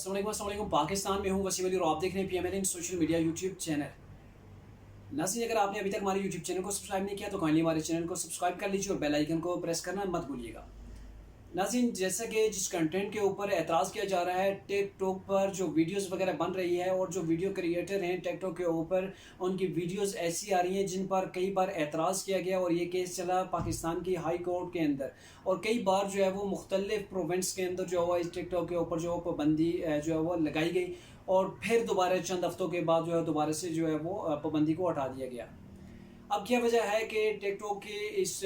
अस्सलाम वालेकुम। पाकिस्तान में हूँ वसीम अली और आप देख रहे हैं PMN इन सोशल मीडिया यूट्यूब चैनल। नाज़रीन, अगर आपने अभी तक हमारे यूट्यूब चैनल को सब्सक्राइब नहीं किया तो काइंडली हमारे चैनल को सब्सक्राइब कर लीजिए और बेल आइकन को प्रेस करना मत भूलिएगा। नाज़रीन, जैसा कि जिस कंटेंट के ऊपर एतराज़ किया जा रहा है, टिकटॉक पर जो वीडियोस वगैरह बन रही है और जो वीडियो क्रिएटर हैं टिकटॉक के ऊपर, उनकी वीडियोस ऐसी आ रही हैं जिन पर कई बार एतराज़ किया गया और ये केस चला पाकिस्तान की हाई कोर्ट के अंदर। और कई बार जो है वो मुख्तलिफ प्रोविंस के अंदर जो है इस टिकटॉक के ऊपर जो पाबंदी जो है वो लगाई गई और फिर दोबारा चंद हफ्तों के बाद जो है दोबारा से जो है वो पाबंदी को हटा दिया गया। अब क्या वजह है कि टिकटॉक की इस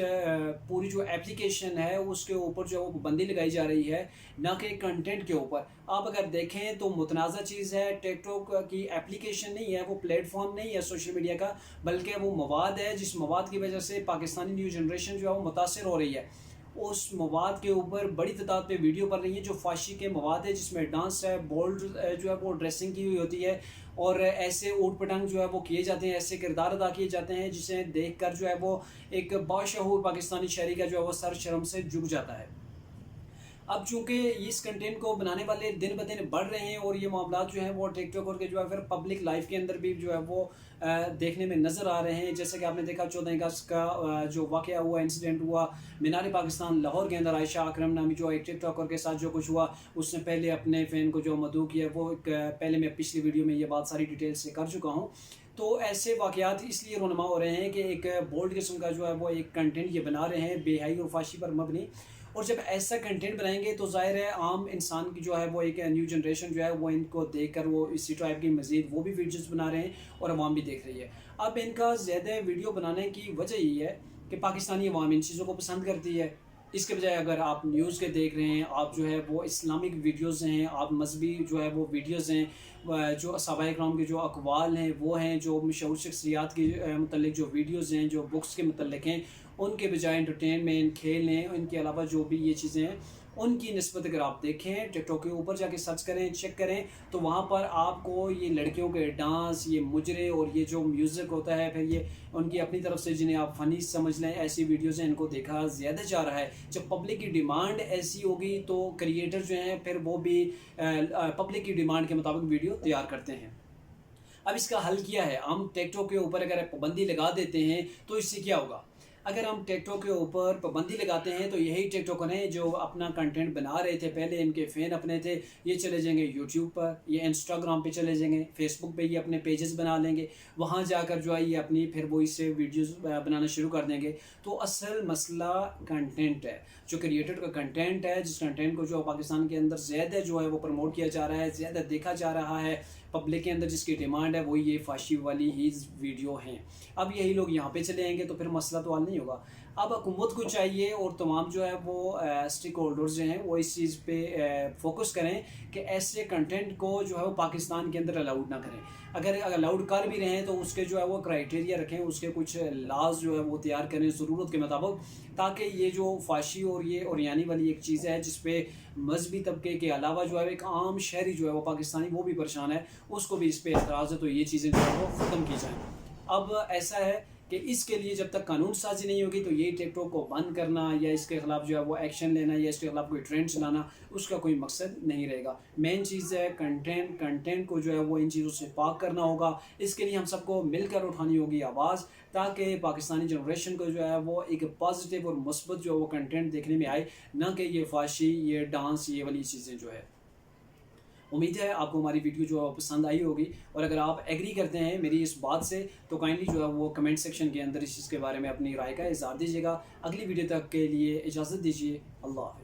पूरी जो एप्लीकेशन है उसके ऊपर जो है वो पाबंदी लगाई जा रही है, ना कि कंटेंट के ऊपर। आप अगर देखें तो मुतनाज़ा चीज़ है, टिकटॉक की एप्लीकेशन नहीं है, वो प्लेटफॉर्म नहीं है सोशल मीडिया का, बल्कि वो मवाद है जिस मवाद की वजह से पाकिस्तानी न्यू जनरेशन जो है वो मुतासर हो रही है। उस मवाद के ऊपर बड़ी तादाद पे वीडियो बन रही है जो फाशी के मवाद है, जिसमें डांस है, बोल्ड जो है वो ड्रेसिंग की हुई होती है और ऐसे ऊट पटांग जो है वो किए जाते हैं, ऐसे किरदार अदा किए जाते हैं जिसे देखकर जो है वो एक बाशऊर पाकिस्तानी शहरी का जो है वो सर शर्म से झुक जाता है। अब चूंकि इस कंटेंट को बनाने वाले दिन ब दिन बढ़ रहे हैं और ये मामला जो है वो टिकटॉक के जो है फिर पब्लिक लाइफ के अंदर भी जो है वो देखने में नज़र आ रहे हैं। जैसे कि आपने देखा 14 अगस्त का जो वाक़या हुआ, इंसिडेंट हुआ मीनार पाकिस्तान लाहौर के अंदर, आयशा अकरम नामी जो एक टिकटॉकर के साथ जो कुछ हुआ, उसने पहले अपने फ़ैन को जो मदऊ किया, वो पहले मैं पिछली वीडियो में ये बात सारी डिटेल से कर चुका हूँ। तो ऐसे वाक़यात इसलिए रोनमा हो रहे हैं कि एक बोल्ड किस्म का जो है वो एक कंटेंट ये बना रहे हैं बेहयाई और फाशी पर मबनी। और जब ऐसा कंटेंट बनाएंगे तो ज़ाहिर है आम इंसान की जो है वो एक न्यू जनरेशन जो है वो इनको देखकर वो इसी टाइप की मज़ीद वो भी वीडियोस बना रहे हैं और अवाम भी देख रही है। अब इनका ज़्यादा वीडियो बनाने की वजह यही है कि पाकिस्तानी अवाम इन चीज़ों को पसंद करती है। इसके बजाय अगर आप न्यूज़ के देख रहे हैं, आप जो है वो इस्लामिक वीडियोस हैं, आप मजहबी जो है वो वीडियोस हैं, जो सहाबाए किराम के जो अक़वाल हैं वो हैं, जो मशहूर शख्सियात के मतलब जो वीडियोस हैं, जो बुक्स के मतलब हैं, उनके बजाय एंटरटेनमेंट, खेल हैं, इनके अलावा जो भी ये चीज़ें हैं उनकी निस्बत अगर आप देखें, टिकटॉक के ऊपर जाके सर्च करें, चेक करें, तो वहाँ पर आपको ये लड़कियों के डांस, ये मुजरे और ये जो म्यूज़िक होता है, फिर ये उनकी अपनी तरफ से जिन्हें आप फ़नी समझ लें, ऐसी वीडियोज़ हैं, इनको देखा ज़्यादा जा रहा है। जब पब्लिक की डिमांड ऐसी होगी तो क्रिएटर जो हैं फिर वो भी पब्लिक की डिमांड के मुताबिक वीडियो तैयार करते हैं। अब इसका हल क्या है? हम टिकटॉक के ऊपर अगर पाबंदी लगा देते हैं तो इससे क्या होगा? अगर हम टिकटॉक के ऊपर पाबंदी लगाते हैं तो यही टिकटॉकर हैं जो अपना कंटेंट बना रहे थे, पहले इनके फ़ैन अपने थे, ये चले जाएंगे यूट्यूब पर, ये इंस्टाग्राम पे चले जाएंगे, फेसबुक पे ये अपने पेजेस बना लेंगे, वहाँ जाकर जो है ये अपनी फिर वो इससे वीडियोस बनाना शुरू कर देंगे। तो असल मसला कंटेंट है, जो क्रिएटर का कंटेंट है, जिस कंटेंट को जो पाकिस्तान के अंदर ज़्यादा जो है वो प्रमोट किया जा रहा है, ज़्यादा देखा जा रहा है पब्लिक के अंदर, जिसकी डिमांड है वो ये फाशी वाली ही वीडियो हैं। अब यही लोग यहाँ पे चले आएंगे तो फिर मसला तो हल नहीं होगा। अब हुकूमत को चाहिए और तमाम जो है वो स्टेक होल्डर्स जो हैं वो इस चीज़ पे फोकस करें कि ऐसे कंटेंट को जो है वो पाकिस्तान के अंदर अलाउड ना करें। अगर अलाउड कर भी रहे हैं तो उसके जो है वो क्राइटेरिया रखें, उसके कुछ लाज जो है वो तैयार करें ज़रूरत के मुताबिक, ताकि ये जो फाशी और ये ओरियानी वाली एक चीज़ है जिसपे मजहबी तबके के अलावा जो है एक आम शहरी जो है वो पाकिस्तानी वो भी परेशान है, उसको भी इस पर एतराज़ है, तो ये चीज़ें जो है वो ख़त्म की जाएँ। अब ऐसा है कि इसके लिए जब तक कानून साजी नहीं होगी तो ये टिकटॉक को बंद करना या इसके ख़िलाफ़ जो है वो एक्शन लेना या इसके ख़िलाफ़ कोई ट्रेंड चलाना, उसका कोई मकसद नहीं रहेगा। मेन चीज़ है कंटेंट को जो है वो इन चीज़ों से पाक करना होगा। इसके लिए हम सबको मिलकर उठानी होगी आवाज़, ताकि पाकिस्तानी जनरेशन को जो है वो एक पॉजिटिव और मुस्बत जो है वो कंटेंट देखने में आए, ना कि ये फाशी, ये डांस, ये वाली चीज़ें जो है। उम्मीद है आपको हमारी वीडियो जो है पसंद आई होगी, और अगर आप एग्री करते हैं मेरी इस बात से तो काइंडली जो है वो कमेंट सेक्शन के अंदर इस चीज़ के बारे में अपनी राय का इज़हार दीजिएगा। अगली वीडियो तक के लिए इजाज़त दीजिए। अल्लाह हाफ़िज़।